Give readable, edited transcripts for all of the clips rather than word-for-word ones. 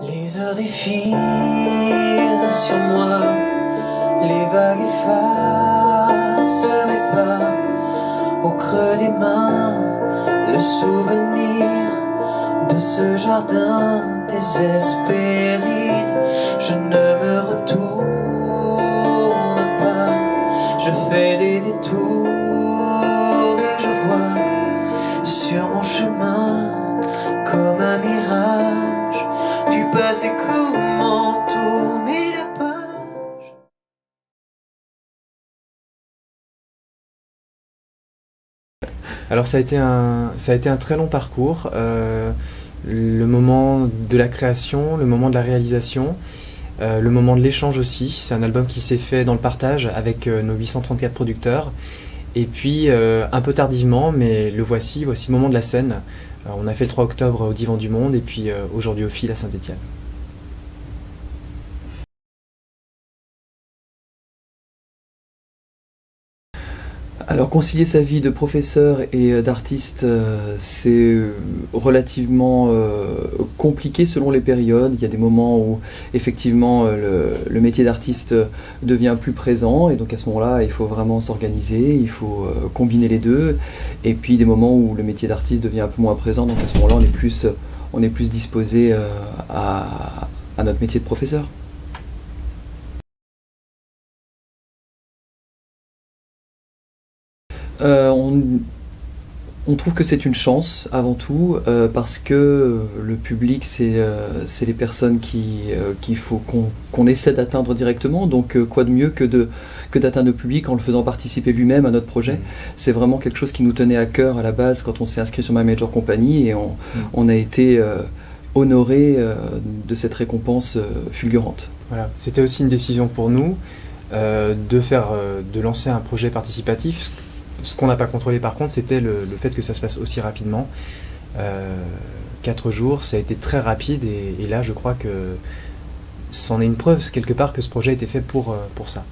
Les heures défilent sur moi, les vagues effacent mes pas. Au creux des mains, le souvenir de ce jardin désespéré. Je ne me retourne pas, je fais des détours et je vois sur mon chemin comme un mirage du passé comment tourner la page. Alors ça a été un très long parcours, le moment de la création, le moment de la réalisation, le moment de l'échange aussi. C'est un album qui s'est fait dans le partage avec nos 834 producteurs. Et puis un peu tardivement, mais voici le moment de la scène. On a fait le 3 octobre au Divan du Monde et puis aujourd'hui au Fil à Saint-Étienne. Alors concilier sa vie de professeur et d'artiste, c'est relativement compliqué selon les périodes. Il y a des moments où effectivement le métier d'artiste devient plus présent et donc à ce moment-là il faut vraiment s'organiser, il faut combiner les deux. Et puis des moments où le métier d'artiste devient un peu moins présent, donc à ce moment-là on est plus disposé à notre métier de professeur. On trouve que c'est une chance avant tout parce que le public c'est les personnes qu'il faut qu'on essaie d'atteindre directement, donc quoi de mieux que d'atteindre le public en le faisant participer lui-même à notre projet. C'est vraiment quelque chose qui nous tenait à cœur à la base quand on s'est inscrit sur My Major Company et on a été honoré de cette récompense fulgurante. Voilà. C'était aussi une décision pour nous de lancer un projet participatif. Ce qu'on n'a pas contrôlé par contre, c'était le fait que ça se passe aussi rapidement. 4 jours, ça a été très rapide et là je crois que c'en est une preuve quelque part que ce projet a été fait pour ça.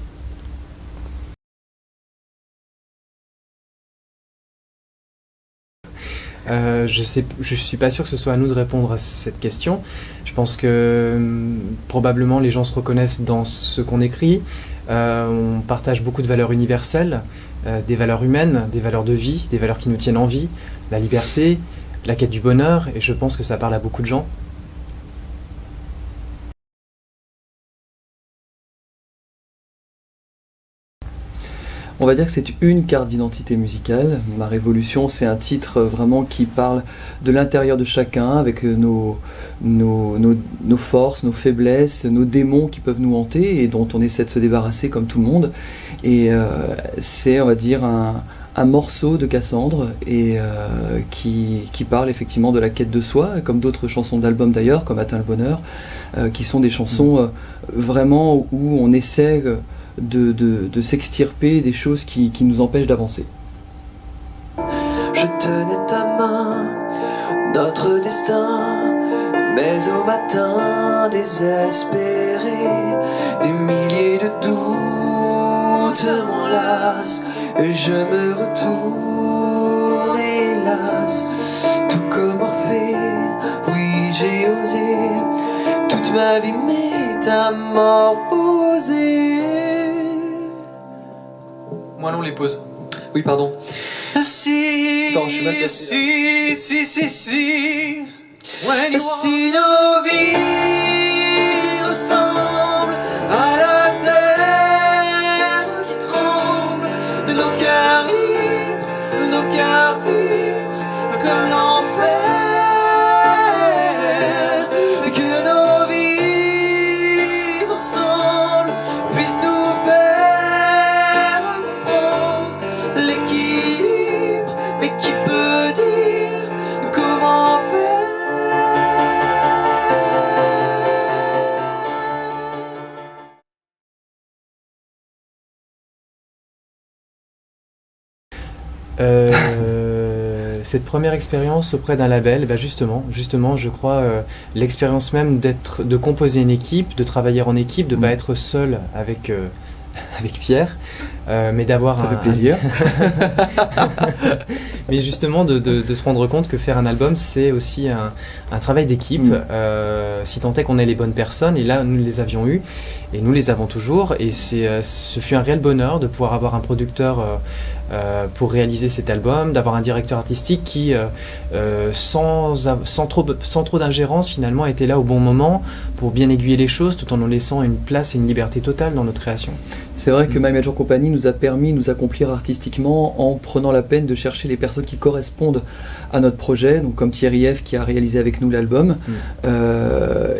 Je suis pas sûr que ce soit à nous de répondre à cette question. Je pense que probablement les gens se reconnaissent dans ce qu'on écrit. On partage beaucoup de valeurs universelles, des valeurs humaines, des valeurs de vie, des valeurs qui nous tiennent en vie, la liberté, la quête du bonheur, et je pense que ça parle à beaucoup de gens. On va dire que c'est une carte d'identité musicale. Ma Révolution, c'est un titre vraiment qui parle de l'intérieur de chacun, avec nos forces, nos faiblesses, nos démons qui peuvent nous hanter et dont on essaie de se débarrasser comme tout le monde. Et c'est, on va dire, un morceau de Cassandre et qui parle effectivement de la quête de soi, comme d'autres chansons de l'album d'ailleurs, comme Atteint le bonheur, qui sont des chansons vraiment où on essaie de s'extirper des choses qui nous empêchent d'avancer. Je tenais ta main, notre destin, mais au matin désespéré, des milliers de doutes m'enlacent, et je me retourne hélas, tout comme Orphée, oui j'ai osé, toute ma vie métamorphosée. Moins long les pauses. Oui, pardon. Si, Attends, je suis mal placé, si, si nos vies ressemblent à la terre qui tremble, nos cœurs libres, nos cœurs vivent comme l'enfer, que nos vies ensemble puissent nous faire comprendre l'équilibre, mais qui peut dire comment faire? Cette première expérience auprès d'un label, justement, je crois, l'expérience même de composer une équipe, de travailler en équipe, de ne pas être seul avec avec Pierre, mais d'avoir Ça fait plaisir. Mais justement de se rendre compte que faire un album, c'est aussi un travail d'équipe, si tant est qu'on ait les bonnes personnes, et là nous les avions eues, et nous les avons toujours, et ce fut un réel bonheur de pouvoir avoir un producteur pour réaliser cet album, d'avoir un directeur artistique qui, sans trop d'ingérence, finalement était là au bon moment pour bien aiguiller les choses, tout en nous laissant une place et une liberté totale dans notre création. C'est vrai que My Major Company nous a permis de nous accomplir artistiquement en prenant la peine de chercher les personnes qui correspondent à notre projet, donc comme Thierry F qui a réalisé avec nous l'album,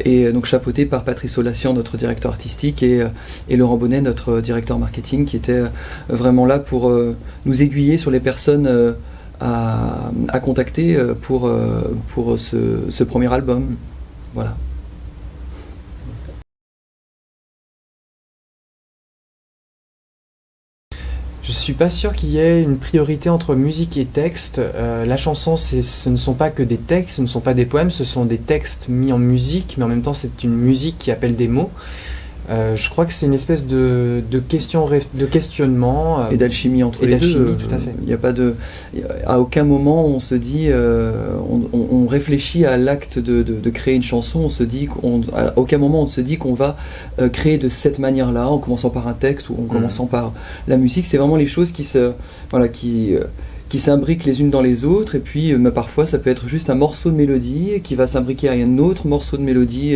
et donc chapeauté par Patrice Olassian, notre directeur artistique, et Laurent Bonnet, notre directeur marketing, qui était vraiment là pour nous aiguiller sur les personnes à contacter pour ce premier album. Voilà. Je suis pas sûr qu'il y ait une priorité entre musique et texte. La chanson, ce ne sont pas que des textes, ce ne sont pas des poèmes, ce sont des textes mis en musique, mais en même temps c'est une musique qui appelle des mots. Je crois que c'est une espèce de questionnement. Et d'alchimie entre les deux. Tout à fait. Il n'y a pas à aucun moment on se dit, on réfléchit à l'acte de créer une chanson, à aucun moment on se dit qu'on va créer de cette manière-là, en commençant par un texte ou en commençant par la musique. C'est vraiment les choses qui s'imbriquent les unes dans les autres, et puis parfois ça peut être juste un morceau de mélodie qui va s'imbriquer à un autre morceau de mélodie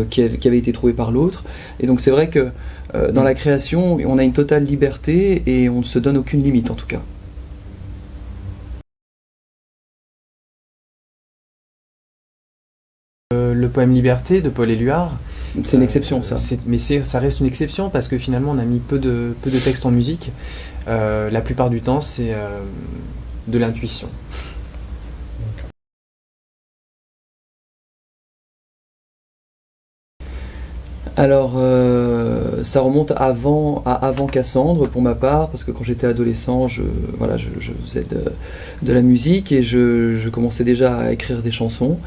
qui avait été trouvé par l'autre. Et donc c'est vrai que dans la création, on a une totale liberté et on ne se donne aucune limite en tout cas. Le poème Liberté de Paul Éluard. C'est une exception, ça. Mais ça reste une exception parce que finalement on a mis peu de textes en musique. La plupart du temps, c'est de l'intuition. Alors, ça remonte à avant Cassandre pour ma part, parce que quand j'étais adolescent, je faisais de la musique et je commençais déjà à écrire des chansons.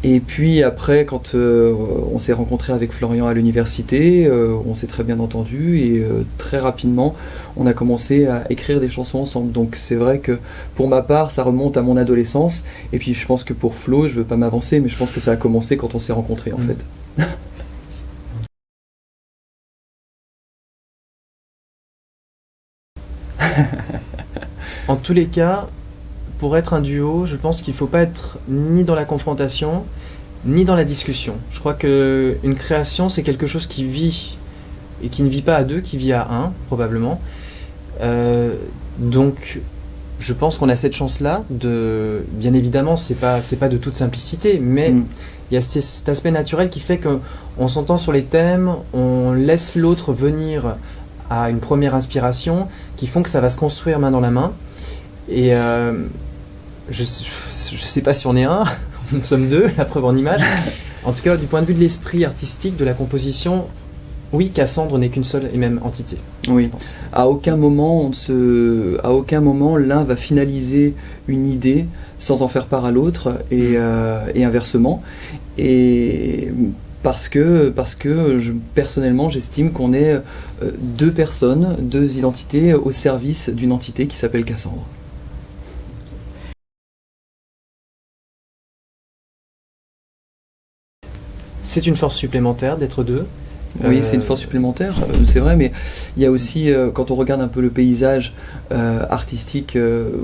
Et puis après, quand on s'est rencontré avec Florian à l'université, on s'est très bien entendu et très rapidement, on a commencé à écrire des chansons ensemble. Donc c'est vrai que pour ma part, ça remonte à mon adolescence. Et puis je pense que pour Flo, je veux pas m'avancer, mais je pense que ça a commencé quand on s'est rencontrés en fait. En tous les cas, pour être un duo, je pense qu'il ne faut pas être ni dans la confrontation, ni dans la discussion. Je crois qu'une création, c'est quelque chose qui vit, et qui ne vit pas à deux, qui vit à un, probablement. Donc, je pense qu'on a cette chance-là bien évidemment, c'est pas de toute simplicité, mais il y a cet aspect naturel qui fait qu'on s'entend sur les thèmes, on laisse l'autre venir à une première inspiration, qui font que ça va se construire main dans la main. Et je sais pas si on est un, nous sommes deux, la preuve en image. En tout cas, du point de vue de l'esprit artistique, de la composition, oui, Cassandre n'est qu'une seule et même entité. Oui. À aucun moment l'un va finaliser une idée sans en faire part à l'autre et inversement. Et parce que personnellement, j'estime qu'on est deux personnes, deux identités au service d'une entité qui s'appelle Cassandre. C'est une force supplémentaire d'être deux. Oui, c'est une force supplémentaire, c'est vrai, mais il y a aussi, quand on regarde un peu le paysage artistique,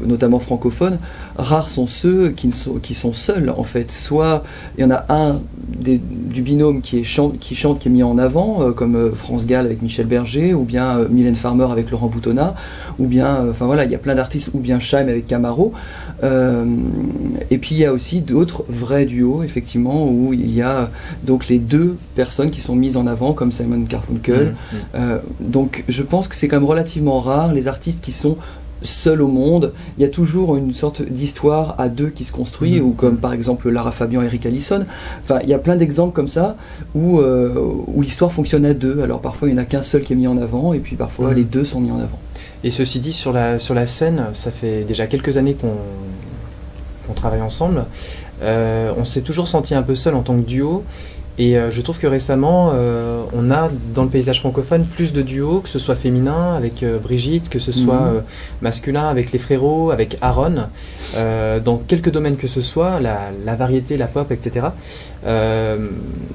notamment francophone, rares sont ceux qui sont seuls, en fait. Soit il y en a un du binôme qui chante, qui est mis en avant, comme France Gall avec Michel Berger, ou bien Mylène Farmer avec Laurent Boutonnat, ou bien, il y a plein d'artistes, ou bien Chaim avec Camaro. Et puis il y a aussi d'autres vrais duos, effectivement, où il y a donc les deux personnes qui sont mises en avant, comme Simon Garfunkel. Donc je pense que c'est quand même relativement rare, les artistes qui sont seuls au monde. Il y a toujours une sorte d'histoire à deux qui se construit, ou comme par exemple Lara Fabian et Eric Allison. Enfin, il y a plein d'exemples comme ça où l'histoire fonctionne à deux. Alors parfois il n'y en a qu'un seul qui est mis en avant, et puis parfois les deux sont mis en avant. Et ceci dit, sur la scène, ça fait déjà quelques années qu'on travaille ensemble. On s'est toujours senti un peu seul en tant que duo. Et je trouve que récemment, on a dans le paysage francophone plus de duos, que ce soit féminin avec Brigitte, que ce soit masculin avec les Frérots, avec Aaron, dans quelques domaines que ce soit, la variété, la pop, etc.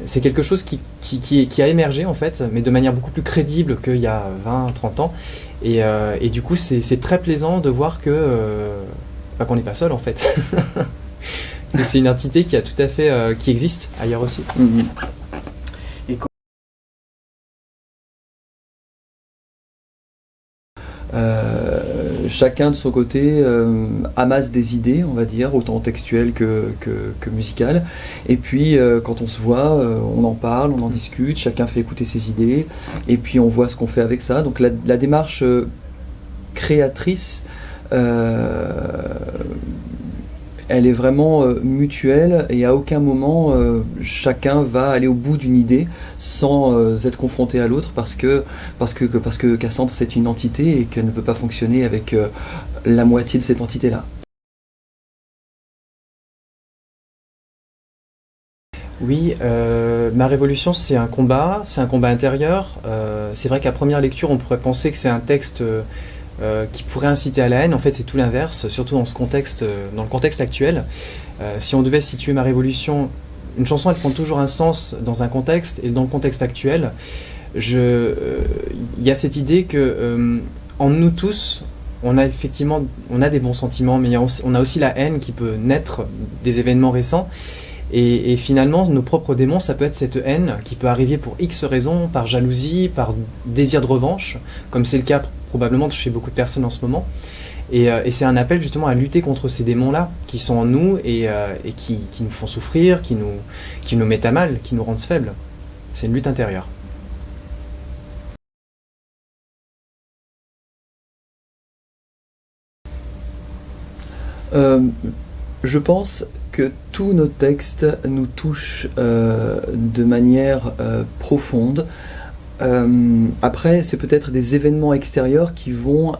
C'est quelque chose qui a émergé en fait, mais de manière beaucoup plus crédible qu'il y a 20-30 ans. Et du coup, c'est très plaisant de voir qu'on n'est pas seul en fait. Que c'est une entité qui a tout à fait qui existe ailleurs aussi. Mhm. Chacun de son côté amasse des idées, on va dire, autant textuelles que musicales. Et puis quand on se voit, on en parle, on en discute, chacun fait écouter ses idées, et puis on voit ce qu'on fait avec ça. Donc la démarche créatrice, elle est vraiment mutuelle, et à aucun moment chacun va aller au bout d'une idée sans être confronté à l'autre, parce que Cassandre, c'est une entité et qu'elle ne peut pas fonctionner avec la moitié de cette entité-là. Oui, ma révolution, c'est un combat intérieur. C'est vrai qu'à première lecture, on pourrait penser que c'est un texte qui pourrait inciter à la haine. En fait, c'est tout l'inverse, surtout dans le contexte actuel. Si on devait situer ma révolution, une chanson, elle prend toujours un sens dans un contexte, et dans le contexte actuel, il y a cette idée que en nous tous, on a des bons sentiments, mais on a aussi la haine qui peut naître des événements récents. Et finalement, nos propres démons, ça peut être cette haine qui peut arriver pour X raisons, par jalousie, par désir de revanche, comme c'est le cas probablement chez beaucoup de personnes en ce moment. Et c'est un appel justement à lutter contre ces démons-là, qui sont en nous et qui nous font souffrir, qui nous mettent à mal, qui nous rendent faibles. C'est une lutte intérieure. Je pense que tous nos textes nous touchent de manière profonde. Après, c'est peut-être des événements extérieurs qui vont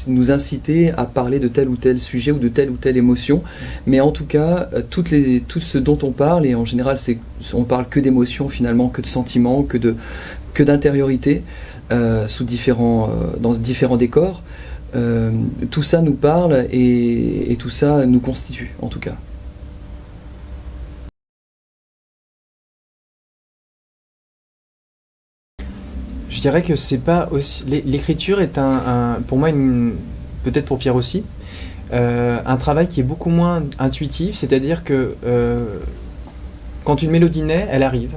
nous inciter à parler de tel ou tel sujet ou de telle ou telle émotion. Mais en tout cas, tout ce dont on parle, et en général, on parle que d'émotions finalement, que de sentiments, que d'intériorité, dans différents décors. Tout ça nous parle et tout ça nous constitue, en tout cas. Je dirais que c'est pas aussi. L'écriture est pour moi, peut-être pour Pierre aussi, un travail qui est beaucoup moins intuitif, c'est-à-dire que quand une mélodie naît, elle arrive.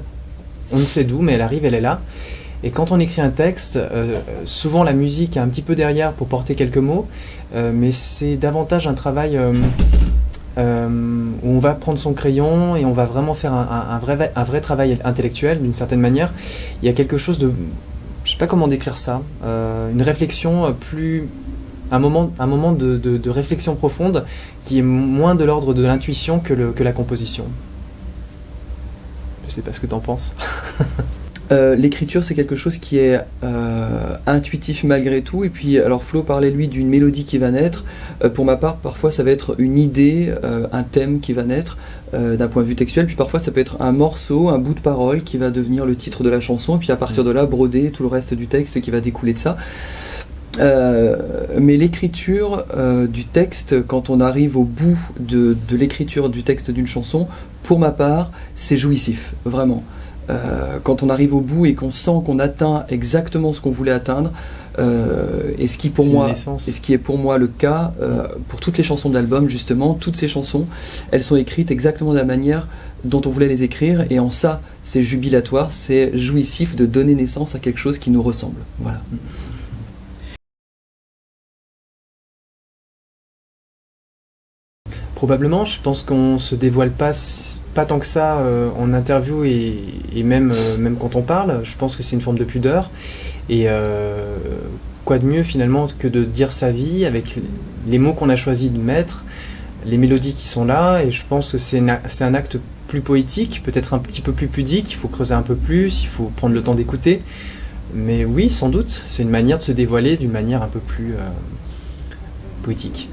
On ne sait d'où, mais elle arrive, elle est là. Et quand on écrit un texte, souvent la musique est un petit peu derrière pour porter quelques mots, mais c'est davantage un travail où on va prendre son crayon et on va vraiment faire un vrai travail intellectuel d'une certaine manière. Il y a quelque chose de... Je sais pas comment décrire ça, une réflexion un moment de réflexion profonde qui est moins de l'ordre de l'intuition que la composition. Je sais pas ce que t'en penses. L'écriture, c'est quelque chose qui est intuitif malgré tout. Et puis, alors Flo parlait lui d'une mélodie qui va naître. Pour ma part, parfois ça va être une idée, un thème qui va naître d'un point de vue textuel. Puis parfois ça peut être un morceau, un bout de parole qui va devenir le titre de la chanson. Et puis à partir de là, broder tout le reste du texte qui va découler de ça. Mais l'écriture du texte, quand on arrive au bout de l'écriture du texte d'une chanson, pour ma part, c'est jouissif, vraiment. Quand on arrive au bout et qu'on sent qu'on atteint exactement ce qu'on voulait atteindre, et ce qui est pour moi le cas pour toutes les chansons de l'album, justement, toutes ces chansons, elles sont écrites exactement de la manière dont on voulait les écrire, et en ça, c'est jubilatoire, c'est jouissif de donner naissance à quelque chose qui nous ressemble. Voilà. Probablement, je pense qu'on se dévoile pas tant que ça en interview et même quand on parle. Je pense que c'est une forme de pudeur. Et quoi de mieux finalement que de dire sa vie avec les mots qu'on a choisi de mettre, les mélodies qui sont là. Et je pense que c'est un acte plus poétique, peut-être un petit peu plus pudique. Il faut creuser un peu plus, il faut prendre le temps d'écouter. Mais oui, sans doute, c'est une manière de se dévoiler d'une manière un peu plus poétique.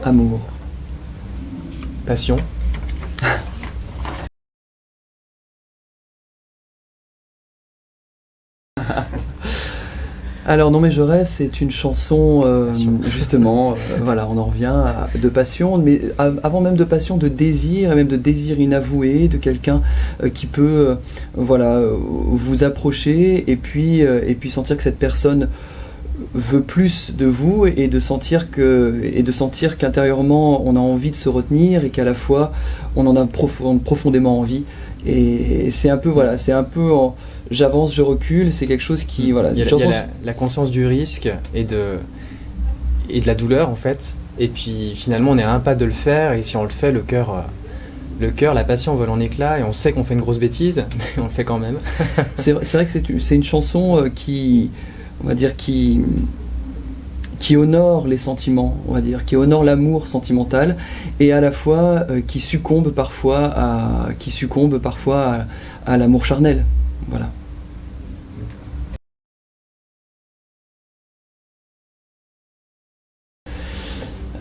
Amour. Passion. Alors Non mais je rêve, c'est une chanson Passion. justement, voilà, on en revient de passion, mais avant même de passion, de désir, et même de désir inavoué, de quelqu'un qui peut voilà, vous approcher et puis sentir que cette personne veut plus de vous et de sentir qu'intérieurement on a envie de se retenir et qu'à la fois on en a profondément envie. Et c'est un peu voilà, j'avance, je recule, c'est quelque chose qui voilà. Il y a la conscience du risque et de la douleur en fait. Et puis finalement on est à un pas de le faire et si on le fait, le cœur, la passion vole en éclats et on sait qu'on fait une grosse bêtise, mais on le fait quand même. C'est vrai que c'est une chanson qui, on va dire, qui honore les sentiments, on va dire, qui honore l'amour sentimental et à la fois qui succombe parfois à l'amour charnel. Voilà.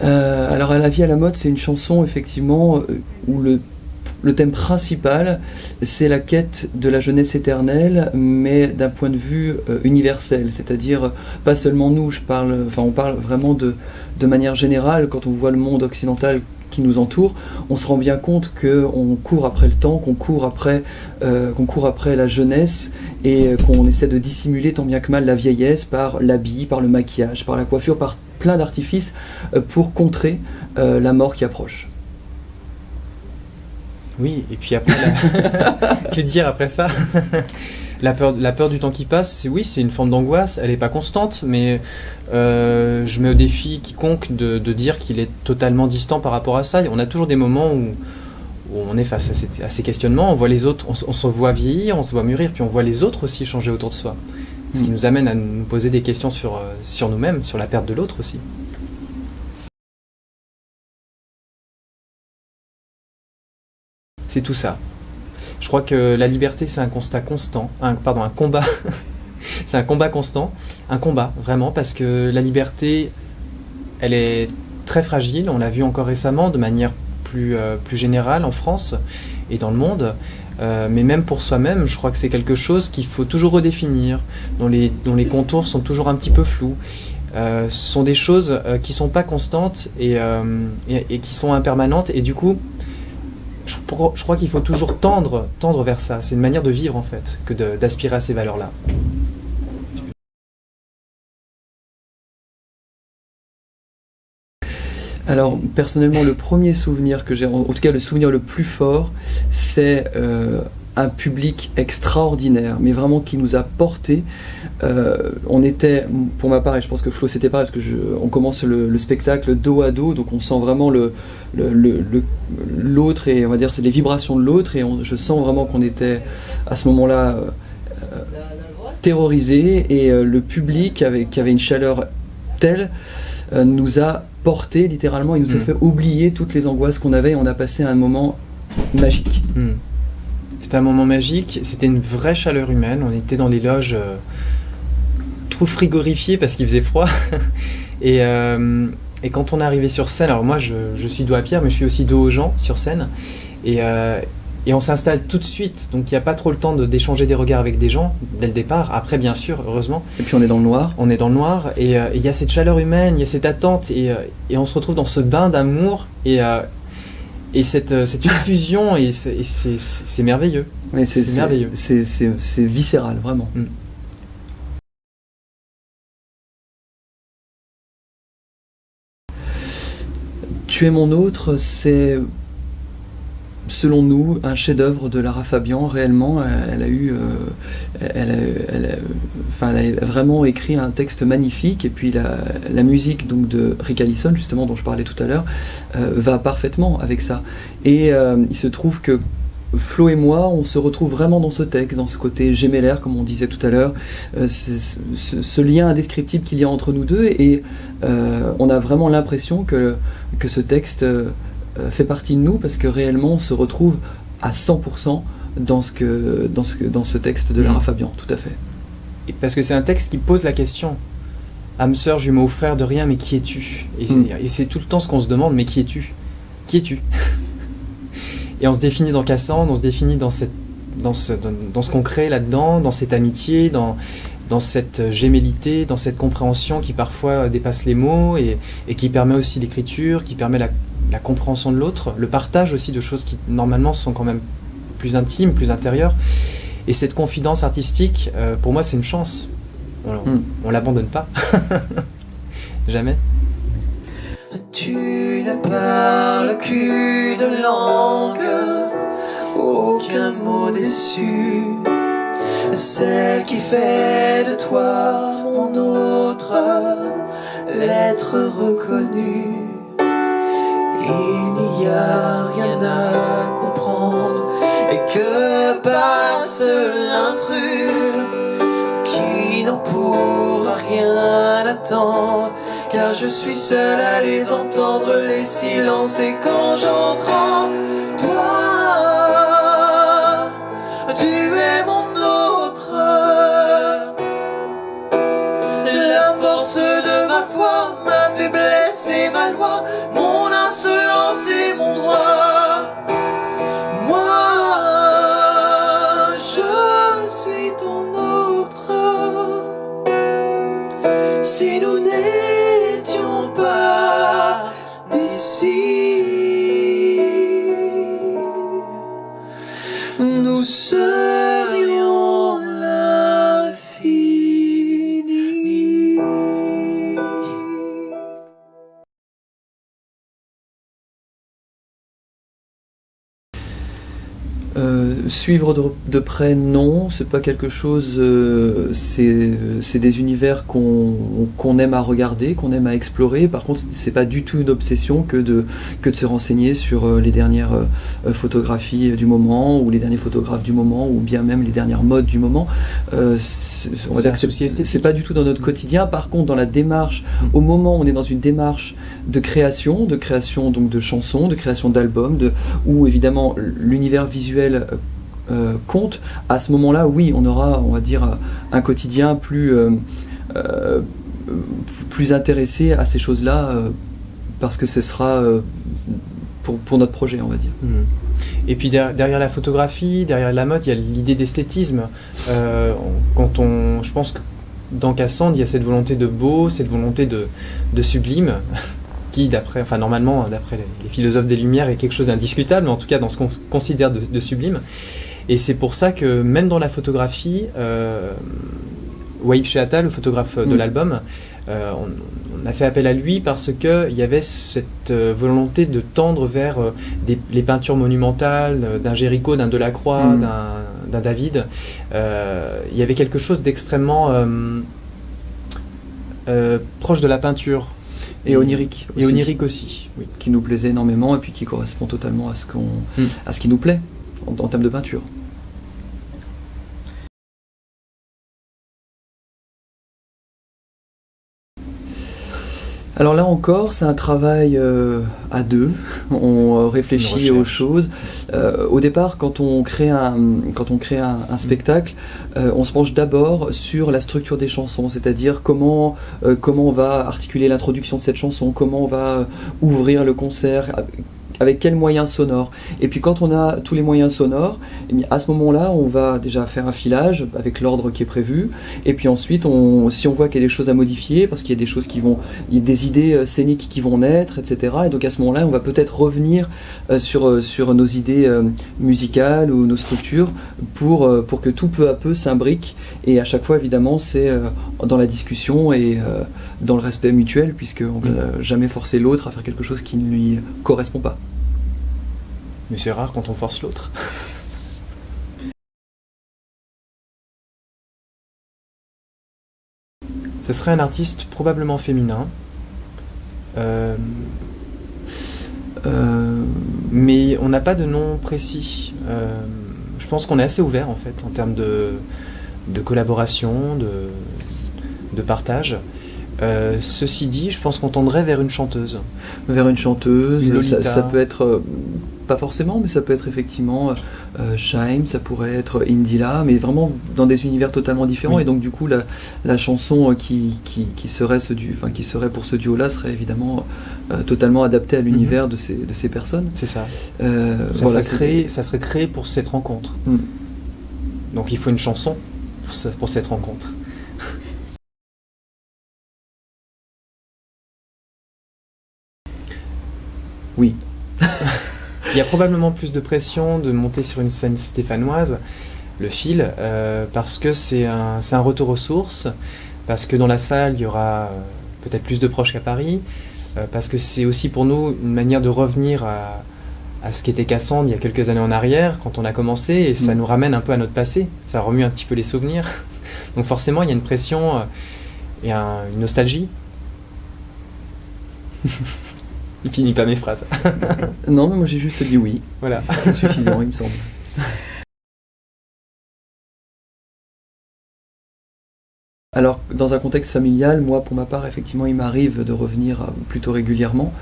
Alors à la vie à la mode, c'est une chanson effectivement où le thème principal, c'est la quête de la jeunesse éternelle, mais d'un point de vue universel, c'est-à-dire pas seulement nous, on parle vraiment de manière générale, quand on voit le monde occidental qui nous entoure, on se rend bien compte qu'on court après le temps, qu'on court après la jeunesse et qu'on essaie de dissimuler tant bien que mal la vieillesse par l'habit, par le maquillage, par la coiffure, par plein d'artifices pour contrer la mort qui approche. Oui, et puis après, que dire après ça? La peur du temps qui passe, c'est une forme d'angoisse, elle n'est pas constante, mais je mets au défi quiconque de dire qu'il est totalement distant par rapport à ça. On a toujours des moments où on est face à ces questionnements, on voit les autres, on se voit vieillir, on se voit mûrir, puis on voit les autres aussi changer autour de soi. Ce qui nous amène à nous poser des questions sur nous-mêmes, sur la perte de l'autre aussi. C'est tout ça. Je crois que la liberté, c'est un constat constant, un combat. C'est un combat constant, un combat, vraiment, parce que la liberté, elle est très fragile, on l'a vu encore récemment, de manière plus générale en France et dans le monde, mais même pour soi-même, je crois que c'est quelque chose qu'il faut toujours redéfinir, dont les contours sont toujours un petit peu flous. Ce sont des choses qui ne sont pas constantes et qui sont impermanentes, et du coup, je crois qu'il faut toujours tendre vers ça. C'est une manière de vivre en fait, que d'aspirer à ces valeurs-là. Alors personnellement, le premier souvenir que j'ai, en tout cas le souvenir le plus fort, c'est un public extraordinaire, mais vraiment qui nous a porté. On était, pour ma part, et je pense que Flo c'était pas, parce que on commence le spectacle dos à dos, donc on sent vraiment l'autre, et on va dire c'est les vibrations de l'autre, et je sens vraiment qu'on était à ce moment-là terrorisés, et le public qui avait une chaleur telle nous a porté littéralement, il nous a fait oublier toutes les angoisses qu'on avait, et on a passé un moment magique. C'était un moment magique, c'était une vraie chaleur humaine, on était dans les loges trop frigorifiées parce qu'il faisait froid et quand on est arrivé sur scène, alors moi je suis dos à Pierre mais je suis aussi dos aux gens sur scène et on s'installe tout de suite, donc il n'y a pas trop le temps d'échanger des regards avec des gens dès le départ, après bien sûr, heureusement. Et puis on est dans le noir. On est dans le noir et il y a cette chaleur humaine, il y a cette attente et on se retrouve dans ce bain d'amour et cette fusion, et c'est merveilleux. Ouais, c'est merveilleux. C'est viscéral, vraiment. Tu es mon autre, c'est, selon nous, un chef-d'œuvre de Lara Fabian. Réellement, elle a vraiment écrit un texte magnifique, et puis la musique donc de Rick Allison, justement, dont je parlais tout à l'heure, va parfaitement avec ça. Et il se trouve que Flo et moi, on se retrouve vraiment dans ce texte, dans ce côté gémellaire, comme on disait tout à l'heure, ce lien indescriptible qu'il y a entre nous deux, et on a vraiment l'impression que ce texte fait partie de nous, parce que réellement on se retrouve à 100% dans ce texte de Lara Fabian, tout à fait. Et parce que c'est un texte qui pose la question. âme sœur, jumeau, frère de rien, mais qui es-tu? Et c'est tout le temps ce qu'on se demande, mais qui es-tu? Qui es-tu? Et on se définit dans Cassandre, on se définit dans ce qu'on crée là-dedans, dans cette amitié, dans cette gémellité, dans cette compréhension qui parfois dépasse les mots et qui permet aussi l'écriture, qui permet la compréhension de l'autre, le partage aussi de choses qui normalement sont quand même plus intimes, plus intérieures. Et cette confidence artistique, pour moi, c'est une chance. On l'abandonne pas. Jamais. Tu ne parles qu'une langue, aucun mot déçu, celle qui fait de toi mon autre, l'être reconnu. Il n'y a rien à comprendre et que passe l'intrus qui n'en pourra rien attendre, car je suis seul à les entendre, les silences, et quand j'entre en toi, tu es mon autre, la force de ma foi, ma faiblesse et ma loi, mon insolence et mon droit. Moi, je suis ton autre. Si nous n'étions pas d'ici, nous serions l'infini. Suivre de près, non, c'est pas quelque chose. C'est des univers qu'on aime à regarder, qu'on aime à explorer. Par contre, c'est pas du tout une obsession que de se renseigner sur les dernières photographies du moment, ou les derniers photographes du moment, ou bien même les dernières modes du moment. On va dire que c'est pas du tout dans notre quotidien. Par contre, dans la démarche, au moment où on est dans une démarche de création donc de chansons, de création d'albums, où évidemment l'univers visuel compte, à ce moment-là, oui, on aura, on va dire, un quotidien plus intéressé à ces choses-là, parce que ce sera pour notre projet, on va dire. Et puis derrière la photographie, derrière la mode, il y a l'idée d'esthétisme. Je pense que dans Cassandre, il y a cette volonté de beau, cette volonté de sublime, qui, normalement, d'après les philosophes des Lumières, est quelque chose d'indiscutable, mais en tout cas dans ce qu'on considère de sublime. Et c'est pour ça que même dans la photographie, Wahib Shehatta, le photographe de l'album, on a fait appel à lui parce qu'il y avait cette volonté de tendre vers les peintures monumentales, d'un Géricault, d'un Delacroix, d'un David. Il y avait quelque chose d'extrêmement proche de la peinture. Et onirique aussi. Et onirique aussi, oui. Qui nous plaisait énormément et puis qui correspond totalement à ce qui nous plaît en termes de peinture. Alors là encore, c'est un travail à deux. On réfléchit aux choses. Au départ, quand on crée un spectacle, on se penche d'abord sur la structure des chansons, c'est-à-dire comment on va articuler l'introduction de cette chanson, comment on va ouvrir le concert, avec quels moyens sonores. Et puis quand on a tous les moyens sonores, à ce moment-là, on va déjà faire un filage avec l'ordre qui est prévu. Et puis ensuite, si on voit qu'il y a des choses à modifier, parce qu'il y a des choses il y a des idées scéniques qui vont naître, etc. Et donc à ce moment-là, on va peut-être revenir sur nos idées musicales ou nos structures pour que tout peu à peu s'imbrique. Et à chaque fois, évidemment, c'est dans la discussion et dans le respect mutuel, puisqu'on ne va jamais forcer l'autre à faire quelque chose qui ne lui correspond pas. Mais c'est rare quand on force l'autre. Ce serait un artiste probablement féminin. Mais on n'a pas de nom précis. Je pense qu'on est assez ouvert en fait en termes de collaboration, de partage. Ceci dit, je pense qu'on tendrait vers une chanteuse. Vers une chanteuse, ça peut être pas forcément, mais ça peut être effectivement Chaim, ça pourrait être Indila, mais vraiment dans des univers totalement différents. Oui. Et donc du coup, la chanson qui serait qui serait pour ce duo-là serait évidemment totalement adaptée à l'univers de ces personnes. C'est ça. Voilà, Ça serait créé pour cette rencontre. Mm. Donc il faut une chanson pour cette rencontre. Oui. Il y a probablement plus de pression de monter sur une scène stéphanoise, le fil, parce que c'est un retour aux sources, parce que dans la salle, il y aura peut-être plus de proches qu'à Paris, parce que c'est aussi pour nous une manière de revenir à ce qu'était Cassandre il y a quelques années en arrière, quand on a commencé, et ça nous ramène un peu à notre passé, ça remue un petit peu les souvenirs. Donc forcément, il y a une pression et une nostalgie. Il finit pas mes phrases. Non, mais moi j'ai juste dit oui. Voilà. C'était suffisant, il me semble. Alors, dans un contexte familial, moi, pour ma part, effectivement, il m'arrive de revenir plutôt régulièrement,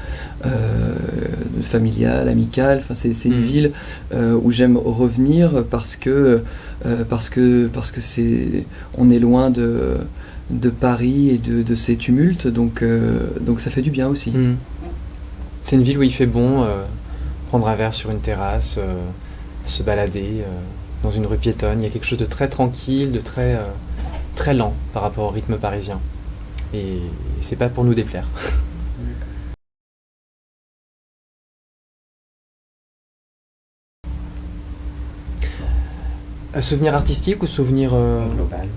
familial, amical. Enfin, c'est une ville où j'aime revenir parce que on est loin de Paris et de ces tumultes, donc ça fait du bien aussi. C'est une ville où il fait bon prendre un verre sur une terrasse, se balader dans une rue piétonne. Il y a quelque chose de très tranquille, de très lent par rapport au rythme parisien. Et c'est pas pour nous déplaire. Souvenir artistique ou souvenir global?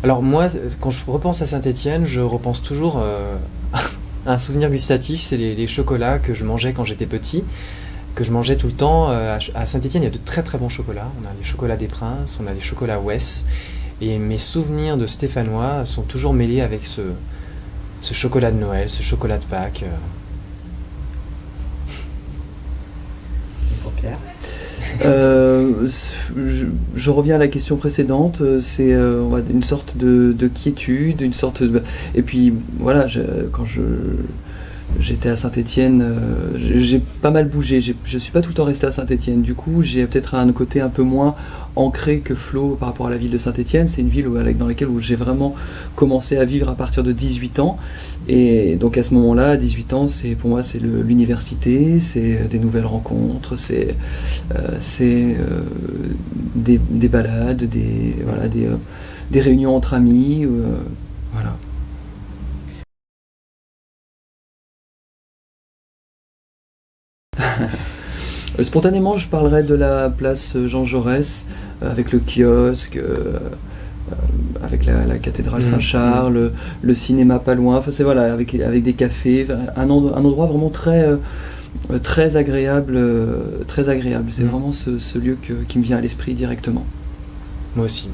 Alors moi, quand je repense à Saint-Étienne, je repense toujours à un souvenir gustatif, c'est les chocolats que je mangeais quand j'étais petit, que je mangeais tout le temps. À Saint-Étienne, il y a de très très bons chocolats. On a les chocolats des Princes, on a les chocolats Wess. Et mes souvenirs de stéphanois sont toujours mêlés avec ce chocolat de Noël, ce chocolat de Pâques. Pour Pierre? Je reviens à la question précédente, c'est une sorte de quiétude, une sorte de... Et puis voilà, quand j'étais à Saint-Étienne, j'ai pas mal bougé, je suis pas tout le temps resté à Saint-Étienne, du coup j'ai peut-être un côté un peu moins ancré que Flo par rapport à la ville de Saint-Étienne. C'est une ville dans laquelle j'ai vraiment commencé à vivre à partir de 18 ans, et donc à ce moment-là, à 18 ans, pour moi c'est l'université, c'est des nouvelles rencontres, c'est des balades, des réunions entre amis, voilà. Spontanément, je parlerais de la place Jean Jaurès, avec le kiosque, avec la cathédrale Saint-Charles, le cinéma pas loin, enfin c'est voilà, avec des cafés, un endroit vraiment très agréable, très agréable. C'est vraiment ce lieu qui me vient à l'esprit directement. Moi aussi.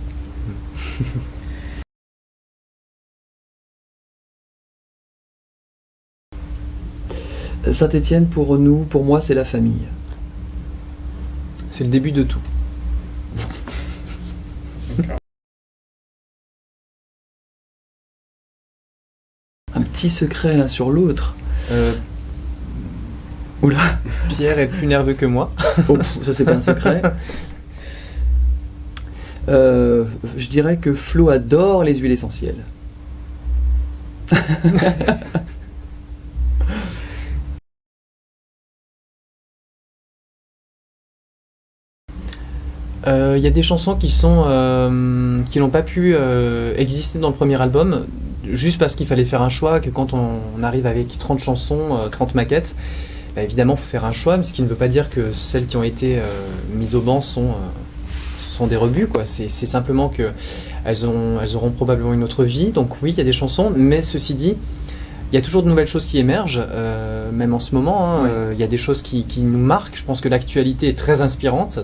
Saint-Étienne, pour moi, c'est la famille. C'est le début de tout. Un petit secret l'un sur l'autre. Oula. Pierre est plus nerveux que moi. Oh, ça c'est pas un secret. Je dirais que Flo adore les huiles essentielles. Il y a des chansons qui n'ont pas pu exister dans le premier album, juste parce qu'il fallait faire un choix, que quand on arrive avec 30 chansons, 30 maquettes, bah évidemment il faut faire un choix, mais ce qui ne veut pas dire que celles qui ont été mises au banc sont des rebuts, quoi. C'est simplement qu'elles auront probablement une autre vie, donc oui, il y a des chansons, mais ceci dit, il y a toujours de nouvelles choses qui émergent, même en ce moment, il y a des choses qui nous marquent. Je pense que l'actualité est très inspirante.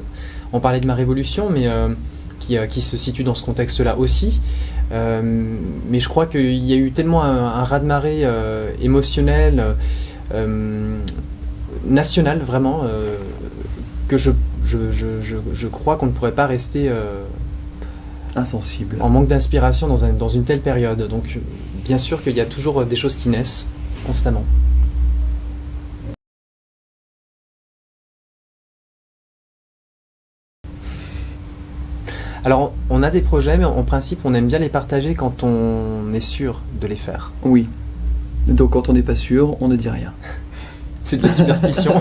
On parlait de Ma Révolution, mais qui se situe dans ce contexte-là aussi. Mais je crois qu'il y a eu tellement un raz-de-marée émotionnel, national vraiment, que je crois qu'on ne pourrait pas rester insensible, en manque d'inspiration dans une telle période. Donc bien sûr qu'il y a toujours des choses qui naissent constamment. Alors, on a des projets, mais en principe, on aime bien les partager quand on est sûr de les faire. Oui. Donc quand on n'est pas sûr, on ne dit rien. C'est de la superstition.